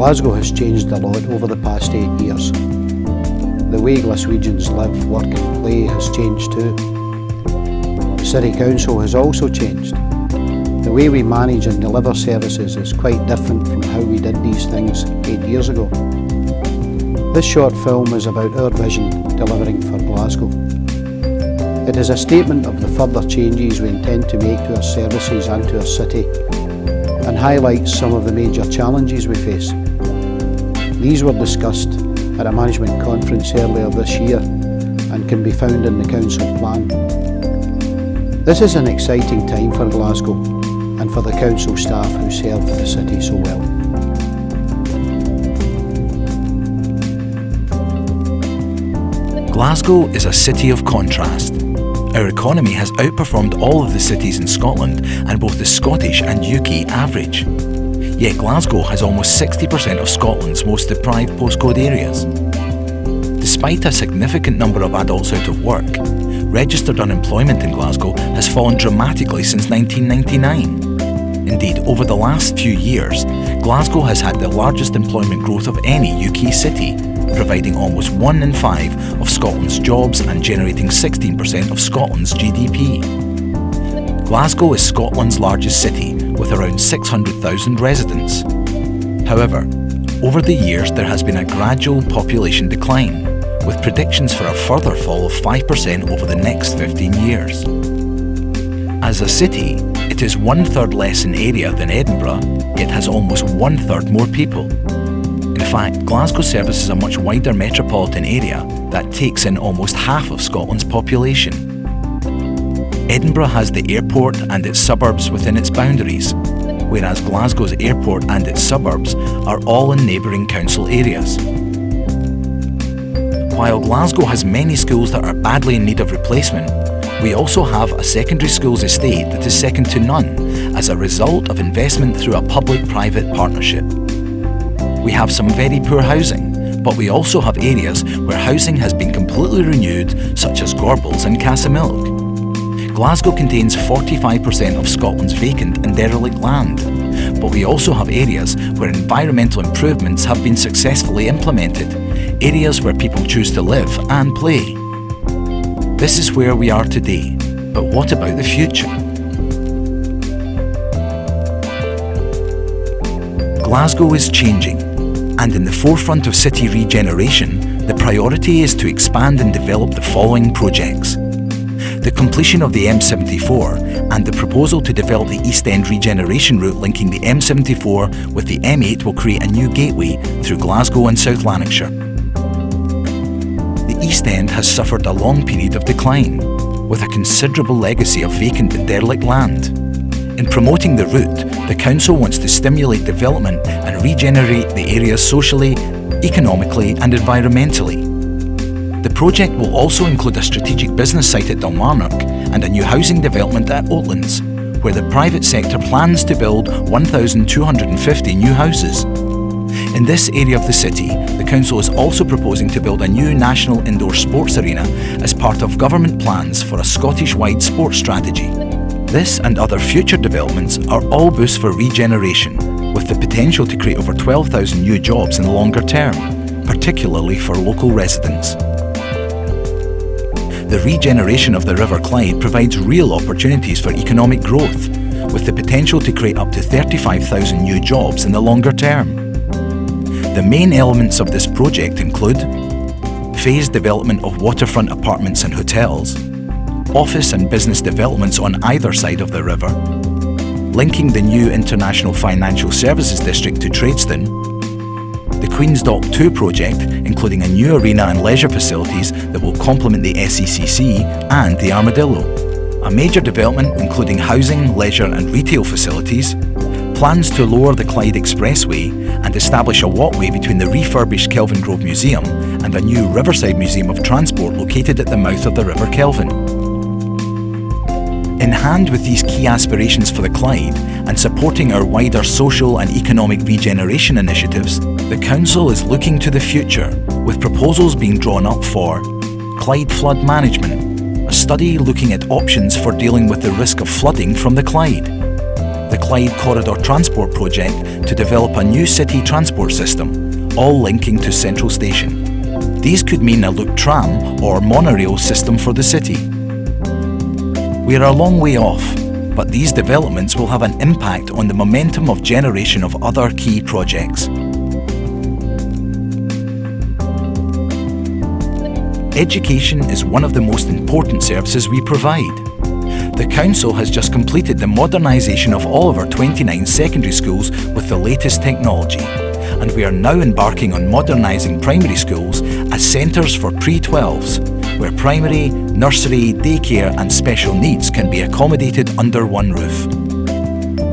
Glasgow has changed a lot over the past 8 years. The way Glaswegians live, work and play has changed too. The City Council has also changed. The way we manage and deliver services is quite different from how we did these things 8 years ago. This short film is about our vision delivering for Glasgow. It is a statement of the further changes we intend to make to our services and to our city, and highlights some of the major challenges we face. These were discussed at a management conference earlier this year and can be found in the council plan. This is an exciting time for Glasgow and for the council staff who serve the city so well. Glasgow is a city of contrast. Our economy has outperformed all of the cities in Scotland and both the Scottish and UK average. Yet Glasgow has almost 60% of Scotland's most deprived postcode areas. Despite a significant number of adults out of work, registered unemployment in Glasgow has fallen dramatically since 1999. Indeed, over the last few years, Glasgow has had the largest employment growth of any UK city, providing almost 1 in 5 of Scotland's jobs and generating 16% of Scotland's GDP. Glasgow is Scotland's largest city, with around 600,000 residents. However, over the years there has been a gradual population decline, with predictions for a further fall of 5% over the next 15 years. As a city, it is 1/3 less in area than Edinburgh, yet has almost 1/3 more people. In fact, Glasgow services a much wider metropolitan area that takes in almost half of Scotland's population. Edinburgh has the airport and its suburbs within its boundaries, whereas Glasgow's airport and its suburbs are all in neighbouring council areas. While Glasgow has many schools that are badly in need of replacement, we also have a secondary schools estate that is second to none as a result of investment through a public-private partnership. We have some very poor housing, but we also have areas where housing has been completely renewed, such as Gorbals and Castamilk. Glasgow contains 45% of Scotland's vacant and derelict land, but we also have areas where environmental improvements have been successfully implemented, areas where people choose to live and play. This is where we are today, but what about the future? Glasgow is changing, and in the forefront of city regeneration, the priority is to expand and develop the following projects. The completion of the M74 and the proposal to develop the East End regeneration route linking the M74 with the M8 will create a new gateway through Glasgow and South Lanarkshire. The East End has suffered a long period of decline, with a considerable legacy of vacant and derelict land. In promoting the route, the council wants to stimulate development and regenerate the area socially, economically and environmentally. The project will also include a strategic business site at Dalmarnock and a new housing development at Oatlands, where the private sector plans to build 1,250 new houses. In this area of the city, the council is also proposing to build a new national indoor sports arena as part of government plans for a Scottish-wide sports strategy. This and other future developments are all boosts for regeneration, with the potential to create over 12,000 new jobs in the longer term, particularly for local residents. The regeneration of the River Clyde provides real opportunities for economic growth, with the potential to create up to 35,000 new jobs in the longer term. The main elements of this project include phased development of waterfront apartments and hotels, office and business developments on either side of the river, linking the new International Financial Services District to Tradeston, the Queen's Dock 2 project, including a new arena and leisure facilities that will complement the SECC and the Armadillo, a major development including housing, leisure and retail facilities, plans to lower the Clyde Expressway and establish a walkway between the refurbished Kelvin Grove Museum and a new Riverside Museum of Transport located at the mouth of the River Kelvin. In hand with these key aspirations for the Clyde and supporting our wider social and economic regeneration initiatives, the Council is looking to the future, with proposals being drawn up for Clyde Flood Management, a study looking at options for dealing with the risk of flooding from the Clyde, the Clyde Corridor Transport Project to develop a new city transport system, all linking to Central Station. These could mean a loop tram or monorail system for the city. We are a long way off, but these developments will have an impact on the momentum of generation of other key projects. Education is one of the most important services we provide. The Council has just completed the modernisation of all of our 29 secondary schools with the latest technology, and we are now embarking on modernising primary schools as centres for pre-12s, where primary, nursery, daycare and special needs can be accommodated under one roof.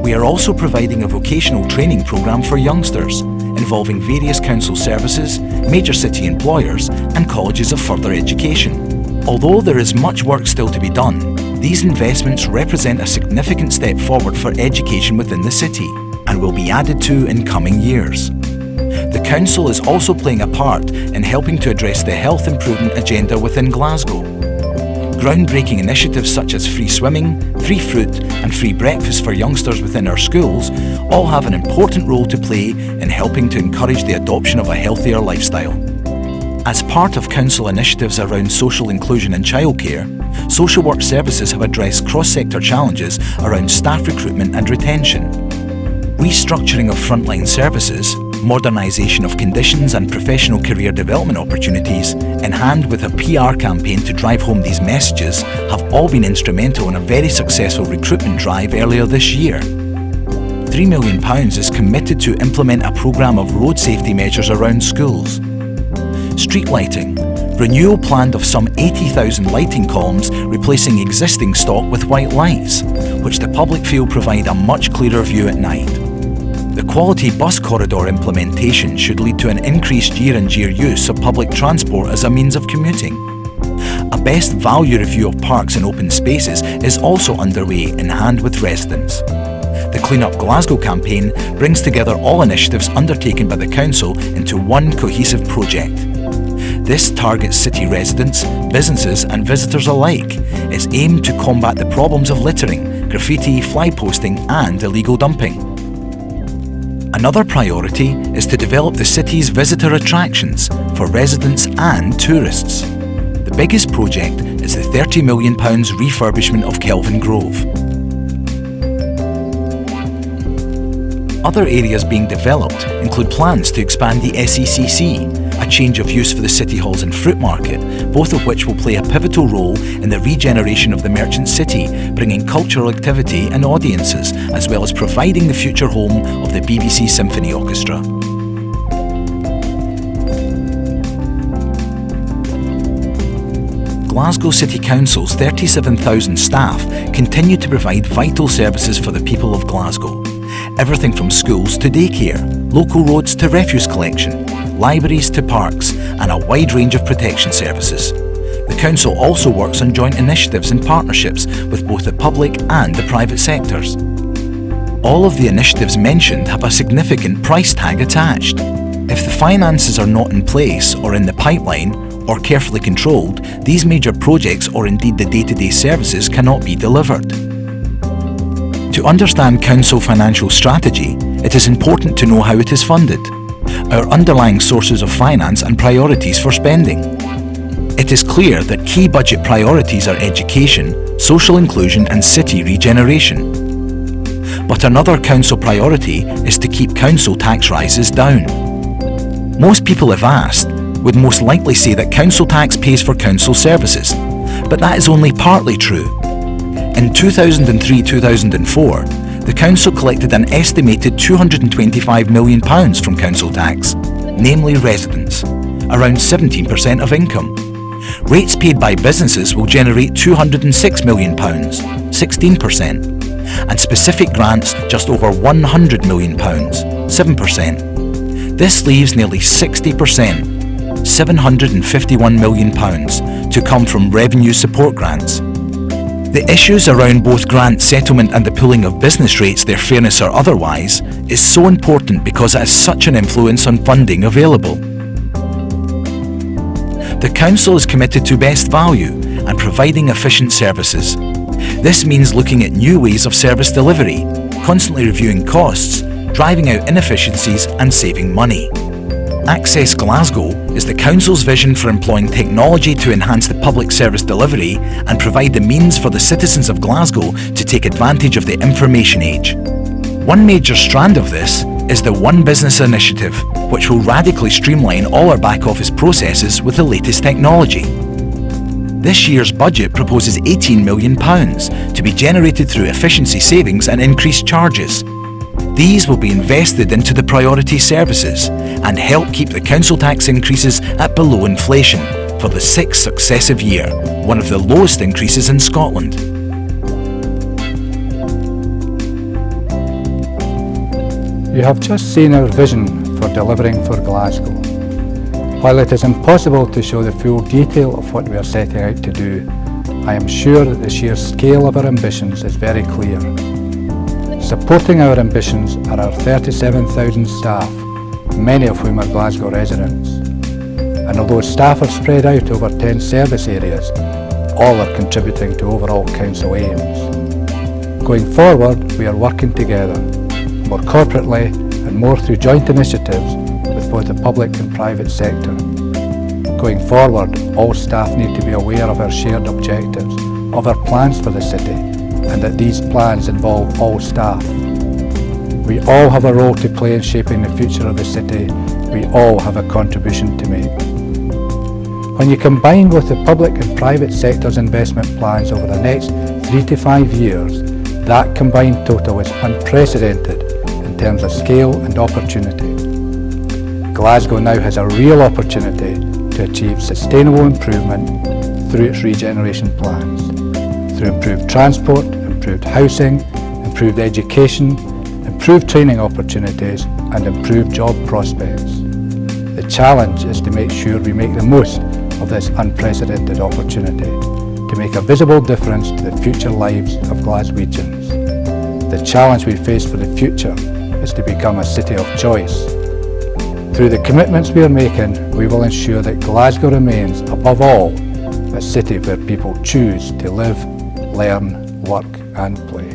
We are also providing a vocational training programme for youngsters, involving various council services, major city employers and colleges of further education. Although there is much work still to be done, these investments represent a significant step forward for education within the city and will be added to in coming years. The Council is also playing a part in helping to address the health improvement agenda within Glasgow. Groundbreaking initiatives such as free swimming, free fruit and free breakfast for youngsters within our schools all have an important role to play in helping to encourage the adoption of a healthier lifestyle. As part of Council initiatives around social inclusion and childcare, social work services have addressed cross-sector challenges around staff recruitment and retention. Restructuring of frontline services, modernisation of conditions and professional career development opportunities, in hand with a PR campaign to drive home these messages, have all been instrumental in a very successful recruitment drive earlier this year. £3 million is committed to implement a programme of road safety measures around schools. Street lighting. Renewal planned of some 80,000 lighting columns replacing existing stock with white lights, which the public feel provide a much clearer view at night. The quality bus corridor implementation should lead to an increased year-on-year use of public transport as a means of commuting. A best value review of parks and open spaces is also underway in hand with residents. The Clean Up Glasgow campaign brings together all initiatives undertaken by the Council into one cohesive project. This targets city residents, businesses and visitors alike. It's aimed to combat the problems of littering, graffiti, fly posting and illegal dumping. Another priority is to develop the city's visitor attractions for residents and tourists. The biggest project is the £30 million refurbishment of Kelvin Grove. Other areas being developed include plans to expand the SECC, a change of use for the City Halls and Fruit Market, both of which will play a pivotal role in the regeneration of the merchant city, bringing cultural activity and audiences, as well as providing the future home of the BBC Symphony Orchestra. Glasgow City Council's 37,000 staff continue to provide vital services for the people of Glasgow. Everything from schools to daycare, local roads to refuse collection, libraries to parks, and a wide range of protection services. The Council also works on joint initiatives and partnerships with both the public and the private sectors. All of the initiatives mentioned have a significant price tag attached. If the finances are not in place or in the pipeline or carefully controlled, these major projects or indeed the day-to-day services cannot be delivered. To understand Council financial strategy, it is important to know how it is funded, our underlying sources of finance and priorities for spending. It is clear that key budget priorities are education, social inclusion and city regeneration. But another Council priority is to keep Council tax rises down. Most people if asked would most likely say that Council tax pays for Council services, but that is only partly true. In 2003-2004, the Council collected an estimated £225 million from Council tax, namely residents, around 17% of income. Rates paid by businesses will generate £206 million, 16%, and specific grants just over £100 million, 7%. This leaves nearly 60%, £751 million, to come from revenue support grants. The issues around both grant settlement and the pooling of business rates, their fairness or otherwise, is so important because it has such an influence on funding available. The Council is committed to best value and providing efficient services. This means looking at new ways of service delivery, constantly reviewing costs, driving out inefficiencies and saving money. Access Glasgow is the Council's vision for employing technology to enhance the public service delivery and provide the means for the citizens of Glasgow to take advantage of the information age. One major strand of this is the One Business initiative, which will radically streamline all our back office processes with the latest technology. This year's budget proposes £18 million to be generated through efficiency savings and increased charges. These will be invested into the priority services and help keep the council tax increases at below inflation for the 6th successive year, one of the lowest increases in Scotland. You have just seen our vision for delivering for Glasgow. While it is impossible to show the full detail of what we are setting out to do, I am sure that the sheer scale of our ambitions is very clear. Supporting our ambitions are our 37,000 staff, many of whom are Glasgow residents. And although staff are spread out over 10 service areas, all are contributing to overall council aims. Going forward, we are working together, more corporately and more through joint initiatives with both the public and private sector. Going forward, all staff need to be aware of our shared objectives, of our plans for the city, and that these plans involve all staff. We all have a role to play in shaping the future of the city. We all have a contribution to make. When you combine both the public and private sector's investment plans over the next 3 to 5 years, that combined total is unprecedented in terms of scale and opportunity. Glasgow now has a real opportunity to achieve sustainable improvement through its regeneration plans, through improved transport, improved housing, improved education, improved training opportunities and improved job prospects. The challenge is to make sure we make the most of this unprecedented opportunity, to make a visible difference to the future lives of Glaswegians. The challenge we face for the future is to become a city of choice. Through the commitments we are making, we will ensure that Glasgow remains, above all, a city where people choose to live, learn, work and play.